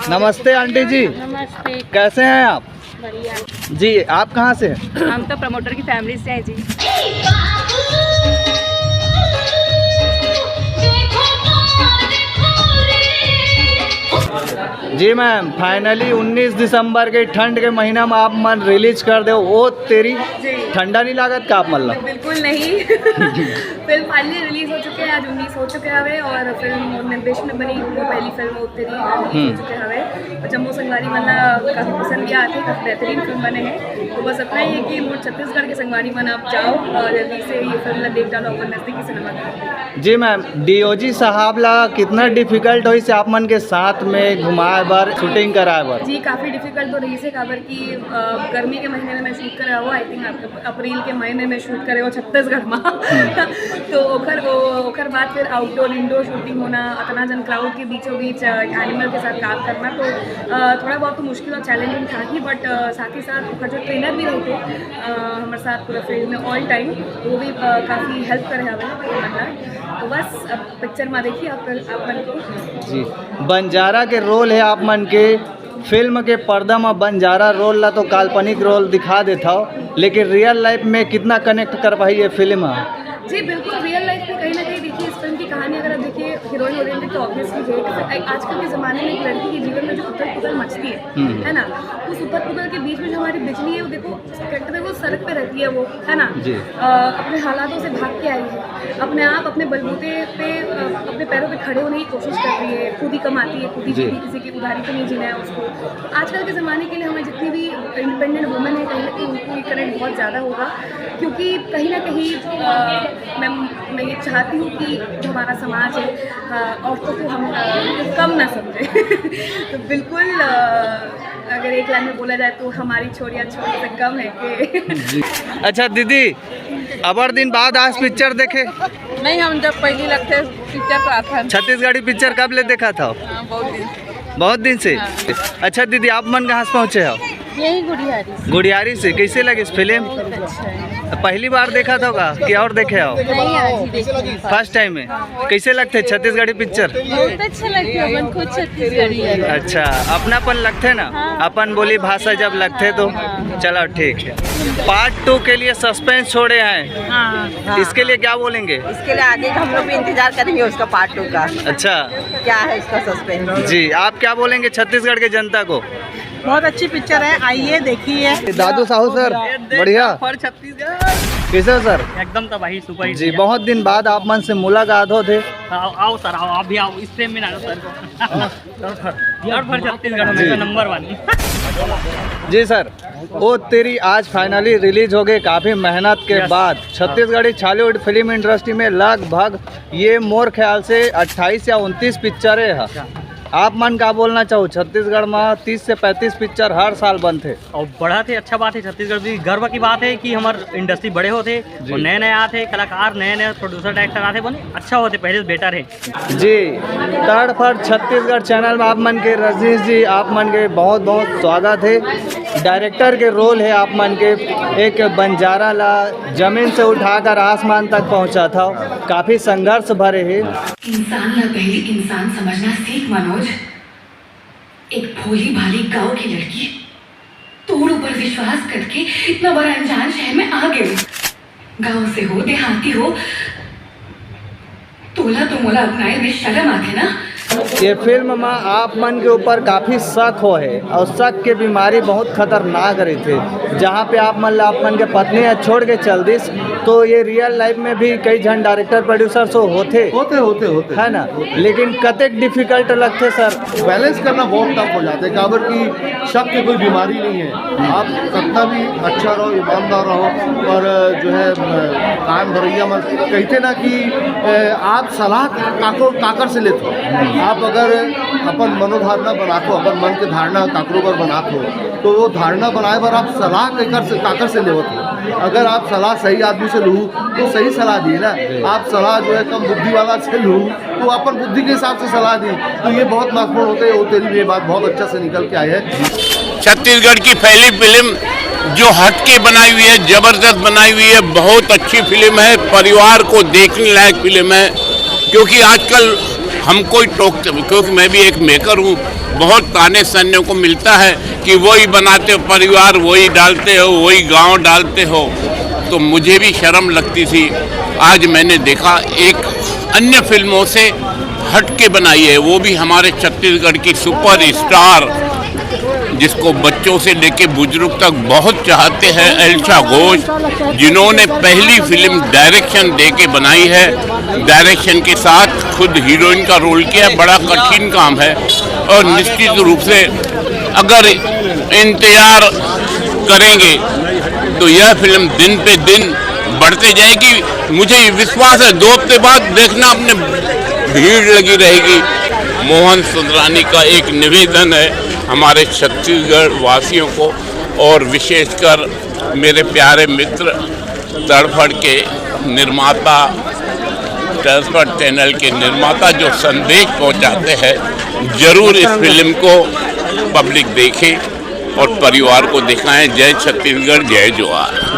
नमस्ते आंटी जी। नमस्ते। कैसे हैं आप? बढ़िया। जी आप कहाँ से हैं? हम तो प्रमोटर की फैमिली से हैं जी। जी मैम, फाइनली 19 दिसंबर के ठंड के महीना में आप मन रिलीज कर दो वो तेरी जी। ठंडा नहीं लागत का आप मतलब? बिल्कुल नहीं। फिल्म फाइनली रिलीज हो चुके हैं, आज 19 हो चुके हवे और फिल्म निर्देश में बनी वो पहली फिल्म हो तेरी हो चुके हवे और जम्मू संगवारी मना काफ़ी पसंद किया आते, काफ़ी बेहतरीन फिल्म बने हैं। तो बस अपना ही है कि मोट छत्तीसगढ़ के संगवारी मना आप जाओ और जल्दी से ये फिल्म देख डालो अपन नज़दीकी सिनेमा घर। जी मैम, डीओजी साहब ला कितना डिफिकल्ट हुई से आप मन के साथ में घुमाए बार शूटिंग कराए बार? जी काफ़ी डिफिकल्ट तो रही से खबर की गर्मी के महीने में मैं शूट करे हो, आई थिंक अप्रैल के महीने में शूट करे हो छत्तीसगढ़ में। तो ओखर बाद फिर आउटडोर इंडोर शूटिंग होना, इतना जन क्राउड के बीचों बीच एनिमल के साथ काम करना, तो थोड़ा बहुत तो मुश्किल और चैलेंजिंग था ही, बट साथ ही साथ ओखर जो ट्रेनर भी रहते हमारे साथ पूरा फील्ड में ऑल टाइम, वो भी काफ़ी हेल्प करे हमें। तो बस अब पिक्चर में देखिए आप मन को। जी, बंजारा के रोल है आप मन के फिल्म के पर्दा में बंजारा रोल ला तो काल्पनिक रोल दिखा देता हो, लेकिन रियल लाइफ में कितना कनेक्ट कर पाई ये फिल्म? जी बिल्कुल, रियल लाइफ में कहीं ना कहीं देखिए इस फिल्म की कहानी अगर आप देखिए हीरोइन ओरिएंटेड तो ऑब्वियसली है। आजकल के ज़माने में एक लड़की के जीवन में जो उथल पुथल मचती है ना, उस उथल पुथल के बीच में जो हमारी बिजली है वो देखो कहते हैं वो सड़क पे रहती है, वो है ना, अपने हालातों से भाग के आई है, अपने आप अपने बलबूते पे अपने पैरों पे खड़े होने की कोशिश कर रही है, खुद ही कमाती है, खुद ही जीती, किसी की उधारी तो नहीं जीना है उसको। तो आजकल के ज़माने के लिए हमें जितनी भी इंडिपेंडेंट वुमेन है कहीं ना कहीं उनको ये करेंट बहुत ज़्यादा होगा, क्योंकि कहीं ना कहीं मैं ये चाहती हूँ कि जो हमारा समाज है औरतों को हम कम ना समझे। तो बिल्कुल अगर एक लाइन में बोला जाए तो हमारी छोरियाँ छोरी से कम है कि। अच्छा दीदी, अबर दिन बाद आज पिक्चर देखे? नहीं, हम जब पहली लगते पिक्चर तो आता छत्तीसगढ़ी पिक्चर कब ले देखा था? बहुत दिन से। अच्छा दीदी, आप मन कहाँ से पहुँचे हो? यही गुड़ियारी। गुड़ियारी से। कैसे लगी इस फिल्म? पहली बार देखा था कि और देखे हो? नहीं, आज ही देखी। फर्स्ट टाइम में। कैसे लगते छत्तीसगढ़ी पिक्चर? बहुत अच्छा लगती है, अपन खुद छत्तीसगढ़ी है। अच्छा, अपनापन लगते ना? अपन बोली भाषा जब लगते तो चलो ठीक है। पार्ट 2 के लिए सस्पेंस छोड़े हैं, इसके लिए क्या बोलेंगे? इसके लिए आगे हम लोग भी इंतजार करेंगे उसका पार्ट 2 का। अच्छा, क्या है इसका सस्पेंस? जी आप क्या बोलेंगे छत्तीसगढ़ के जनता को? बहुत अच्छी पिक्चर है, आइए देखिए। दादू साहू सर, बढ़िया। छत्तीसगढ़ कैसे हो सर? एकदम तो भाई सुपर हिट। जी बहुत दिन बाद आप मन से मुलाकात हो थे। आओ सर, आओ आप भी आओ, इस प्रेम में ना लो सर को। और भर छत्तीसगढ़ में नंबर 1। जी सर, वो तेरी आज फाइनली रिलीज हो गई काफ़ी मेहनत के बाद। छत्तीसगढ़ी छालीवुड फिल्म इंडस्ट्री में लगभग ये मोर ख्याल से 28 या 29 पिक्चरें हैं। आप मन का बोलना चाहो? छत्तीसगढ़ में 30 से 35 पिक्चर हर साल बनते और बड़ा थे, अच्छा बात है। छत्तीसगढ़ भी गर्व की बात है कि हमारे इंडस्ट्री बड़े होते और नए नए आते कलाकार, नए नए प्रोड्यूसर डायरेक्टर आते, बने अच्छा होते, पहले से बेटर है। जी, थर्ड फॉर छत्तीसगढ़ चैनल में आप मन के रजनीश जी, आप मन के बहुत बहुत स्वागत है। डायरेक्टर के रोल है आप मन के, एक बंजारा ला जमीन से उठाकर आसमान तक पहुंचा था, काफ़ी संघर्ष भरे है। इंसान ना पहले इंसान समझना सीख मनोज। एक भोली भाली गांव की लड़की तोड़ ऊपर विश्वास करके इतना बड़ा अनजान शहर में आ गई। गांव से हो देहाती हो, तोला तो मोला अपनाए में शर्म आते ना। ये फिल्म में आप मन के ऊपर काफ़ी शक हो है और शक के बीमारी बहुत खतरनाक रही थे, जहाँ पे आप मन के पत्नी छोड़ के चल दी, तो ये रियल लाइफ में भी कई जन डायरेक्टर प्रोड्यूसर सो होते है ना, लेकिन कतेक डिफिकल्ट लगते सर? बैलेंस करना बहुत टफ हो जाता है, काबर की शक की कोई बीमारी नहीं है। आप कितना भी अच्छा रहो, ईमानदार रहो और जो है कायम भरैया मत कहते ना कि आप सलाह काकर से लेते हो। आप अगर अपन मनोधारणा बनाते हो, अपन मन के धारणा काकरों पर बनाते हो, तो वो धारणा बनाए पर आप सलाह काकर से लेवत हो। अगर आप सलाह सही आदमी से लूँ तो सही सलाह दी ना, आप सलाह जो है कम बुद्धि वाला से लूँ तो अपन बुद्धि के हिसाब से सलाह दी, तो ये बहुत महत्वपूर्ण होते हैं। वो तेरी ये बात बहुत अच्छा से निकल के आई है। छत्तीसगढ़ की पहली फिल्म जो हट के बनाई हुई है, जबरदस्त बनाई हुई है, बहुत अच्छी फिल्म है, परिवार को देखने लायक फिल्म है। क्योंकि आजकल हम कोई टोकते, क्योंकि मैं भी एक मेकर हूँ, बहुत ताने सुनने को मिलता है कि वही बनाते हो परिवार, वही डालते हो, वही गांव डालते हो, तो मुझे भी शर्म लगती थी। आज मैंने देखा एक अन्य फिल्मों से हट के बनाई है, वो भी हमारे छत्तीसगढ़ की सुपर स्टार, जिसको बच्चों से लेके बुजुर्ग तक बहुत चाहते हैं, एल्शा घोष, जिन्होंने पहली फिल्म डायरेक्शन दे के बनाई है, डायरेक्शन के साथ खुद हीरोइन का रोल किया। बड़ा कठिन काम है और निश्चित रूप से अगर इंतजार करेंगे तो यह फिल्म दिन पे दिन बढ़ते जाएगी। मुझे विश्वास है 2 हफ्ते बाद देखना अपने भीड़ लगी रहेगी। मोहन सुंदरानी का एक निवेदन है हमारे छत्तीसगढ़ वासियों को और विशेषकर मेरे प्यारे मित्र तड़फड़ के निर्माता, तड़फड़ चैनल के निर्माता जो संदेश पहुंचाते हैं, जरूर इस फिल्म को पब्लिक देखे और परिवार को दिखाएं। जय छत्तीसगढ़, जय जोहार।